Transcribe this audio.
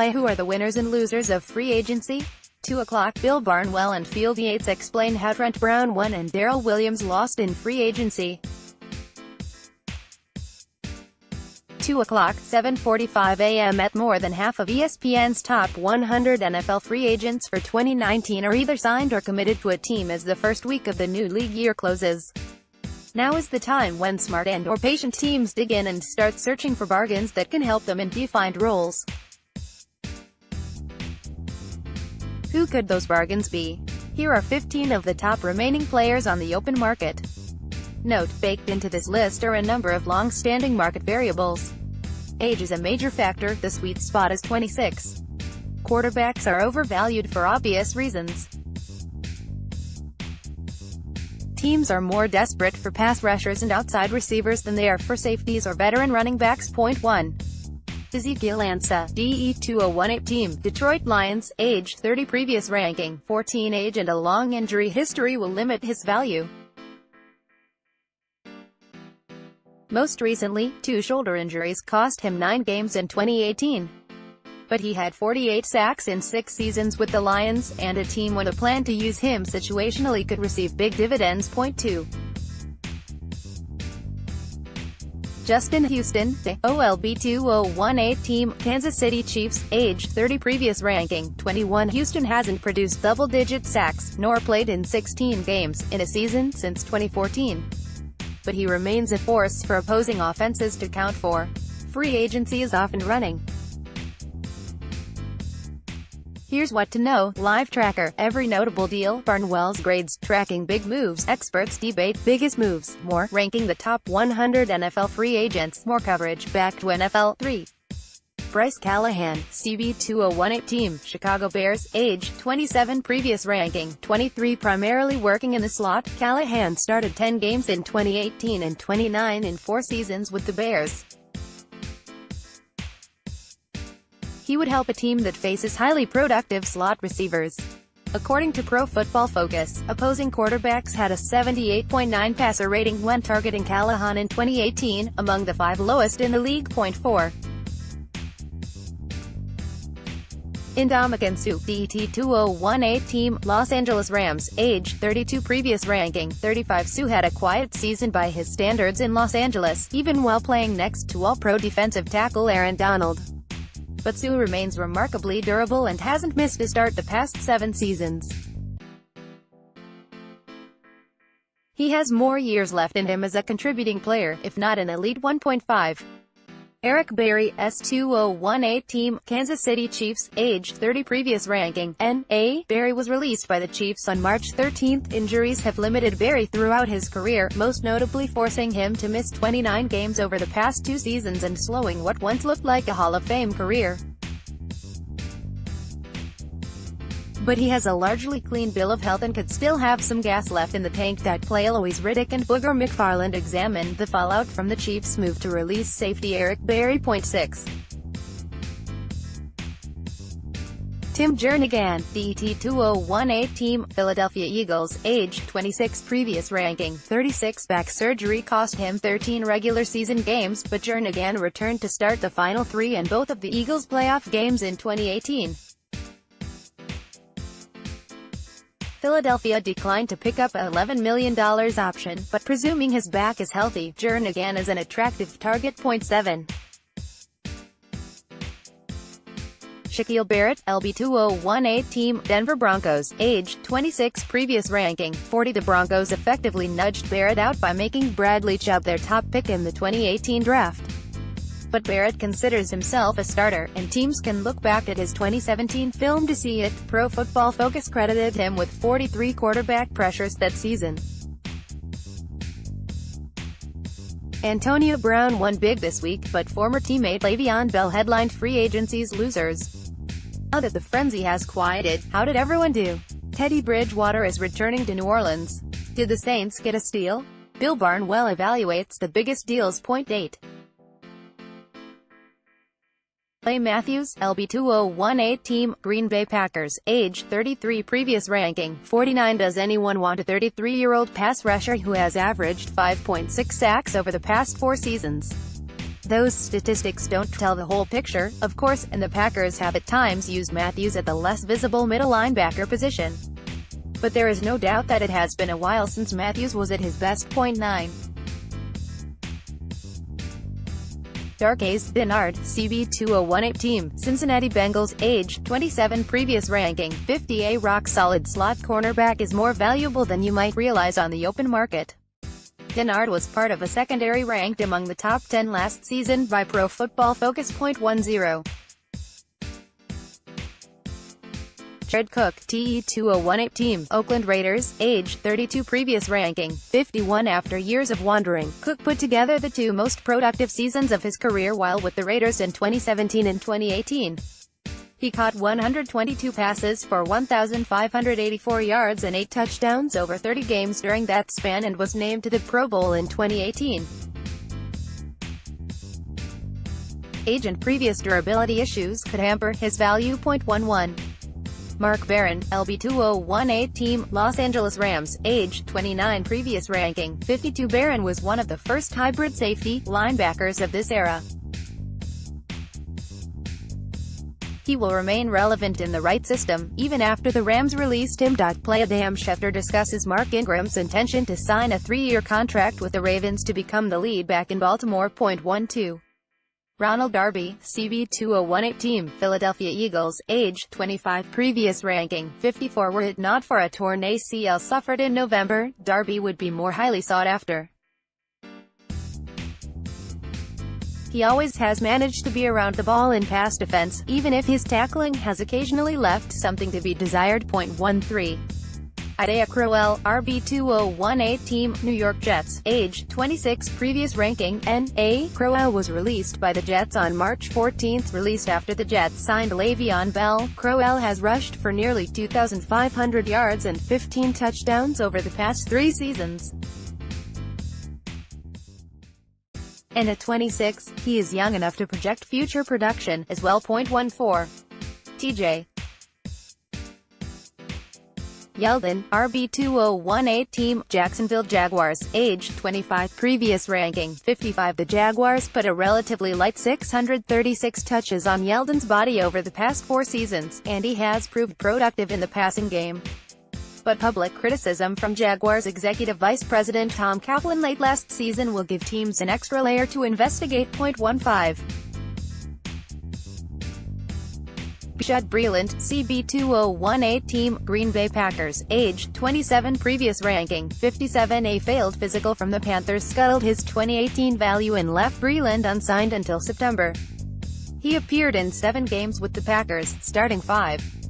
playWho are the winners and losers of free agency? 2 o'clock. Barnwell and Field Yates explain how Trent Brown won and Daryl Williams lost in free agency. 2 o'clock, 7:45 a.m. At more than half of ESPN's top 100 NFL free agents for 2019 are either signed or committed to a team as the first week of the new league year closes. Now is the time when smart and/or patient teams dig in and start searching for bargains that can help them in defined roles. Who could those bargains be? Here are 15 of the top remaining players on the open market. Note, baked into this list are a number of long-standing market variables. Age is a major factor, the sweet spot is 26. Quarterbacks are overvalued for obvious reasons. Teams are more desperate for pass rushers and outside receivers than they are for safeties or veteran running backs. Point 1. Ezekiel Ansah, DE2018 team, Detroit Lions, age 30 previous ranking, 14 age and a long injury history will limit his value. Most recently, 2 shoulder injuries cost him 9 games in 2018. But he had 48 sacks in 6 seasons with the Lions, and a team with a plan to use him situationally could receive big dividends. Point 2. Justin Houston, the OLB2018 team, Kansas City Chiefs, age 30 previous ranking, 21. Houston hasn't produced double-digit sacks, nor played in 16 games, in a season since 2014. But he remains a force for opposing offenses to count for. Free agency is often running. Here's what to know. Live tracker, every notable deal, Barnwell's grades, tracking big moves, experts debate biggest moves, more, ranking the top 100 NFL free agents, more coverage, back to NFL, 3. Bryce Callahan, CB2018 team, Chicago Bears, age 27 previous ranking, 23 primarily working in the slot, Callahan started 10 games in 2018 and 29 in 4 seasons with the Bears. He would help a team that faces highly productive slot receivers. According to Pro Football Focus, opposing quarterbacks had a 78.9 passer rating when targeting Callahan in 2018, among the 5 lowest in the league. Point 4. Ndamukong Suh, DT2018 team, Los Angeles Rams, age 32 previous ranking, 35. Suh had a quiet season by his standards in Los Angeles, even while playing next to All-Pro defensive tackle Aaron Donald. But Suh remains remarkably durable and hasn't missed a start the past 7 seasons. He has more years left in him as a contributing player, if not an elite. 1.5. Eric Berry, S2018 team, Kansas City Chiefs, age 30 previous ranking, N.A. Berry was released by the Chiefs on March 13. Injuries have limited Berry throughout his career, most notably forcing him to miss 29 games over the past 2 seasons and slowing what once looked like a Hall of Fame career. But he has a largely clean bill of health and could still have some gas left in the tank. Play Eloise Riddick and Booger McFarland examined the fallout from the Chiefs' move to release safety Eric Berry. Point 6. Tim Jernigan, DT2018 team, Philadelphia Eagles, age 26 previous ranking, 36. Back surgery cost him 13 regular season games, but Jernigan returned to start the final 3 and both of the Eagles' playoff games in 2018. Philadelphia declined to pick up a $11 million option, but presuming his back is healthy, Jernigan is an attractive target. Point 7. Shaquille Barrett, LB2018 team, Denver Broncos, age 26 previous ranking, 40. The Broncos effectively nudged Barrett out by making Bradley Chubb their top pick in the 2018 draft. But Barrett considers himself a starter, and teams can look back at his 2017 film to see it. Pro Football Focus credited him with 43 quarterback pressures that season. Antonio Brown won big this week, but former teammate Le'Veon Bell headlined free agency's losers. Now that the frenzy has quieted, how did everyone do? Teddy Bridgewater is returning to New Orleans. Did the Saints get a steal? Bill Barnwell evaluates the biggest deals. Point 8. Clay Matthews, LB2018 team, Green Bay Packers, age 33 previous ranking, 49. Does anyone want a 33-year-old pass rusher who has averaged 5.6 sacks over the past 4 seasons? those statistics don't tell the whole picture, of course, and the Packers have at times used Matthews at the less visible middle linebacker position. But there is no doubt that it has been a while since Matthews was at his best. 9. Darkase Denard, CB2018 team, Cincinnati Bengals, age 27, previous ranking 50. A rock-solid slot cornerback is more valuable than you might realize on the open market. Denard was part of a secondary ranked among the top 10 last season by Pro Football Focus. 10. Jared Cook, TE2018 team, Oakland Raiders, age 32, previous ranking 51. After years of wandering, Cook put together the two most productive seasons of his career while with the Raiders in 2017 and 2018. He caught 122 passes for 1,584 yards and 8 touchdowns over 30 games during that span and was named to the Pro Bowl in 2018. Age and previous durability issues could hamper his value. 11. Mark Barron, LB2018 team, Los Angeles Rams, age 29, previous ranking 52. Barron was one of the first hybrid safety linebackers of this era. He will remain relevant in the right system, even after the Rams released him. playADam Schefter discusses Mark Ingram's intention to sign a 3-year contract with the Ravens to become the lead back in Baltimore. 12. Ronald Darby, CB2018 team, Philadelphia Eagles, age 25, previous ranking 54. Were it not for a torn ACL suffered in November, Darby would be more highly sought after. He always has managed to be around the ball in pass defense, even if his tackling has occasionally left something to be desired. 13. Isaiah Crowell, RB2018 team, New York Jets, age 26, previous ranking N.A. Crowell was released by the Jets on March 14. Released after the Jets signed Le'Veon Bell, Crowell has rushed for nearly 2,500 yards and 15 touchdowns over the past 3 seasons. And at 26, he is young enough to project future production as well. 14. T.J. Yeldon, RB2018 team, Jacksonville Jaguars, age 25, previous ranking 55. The Jaguars put a relatively light 636 touches on Yeldon's body over the past 4 seasons, and he has proved productive in the passing game. But public criticism from Jaguars executive vice president Tom Coughlin late last season will give teams an extra layer to investigate. 15. Bashad Breeland, CB2018 team, Green Bay Packers, age 27, previous ranking 57. A failed physical from the Panthers scuttled his 2018 value and left Breeland unsigned until September. He appeared in 7 games with the Packers, starting 5.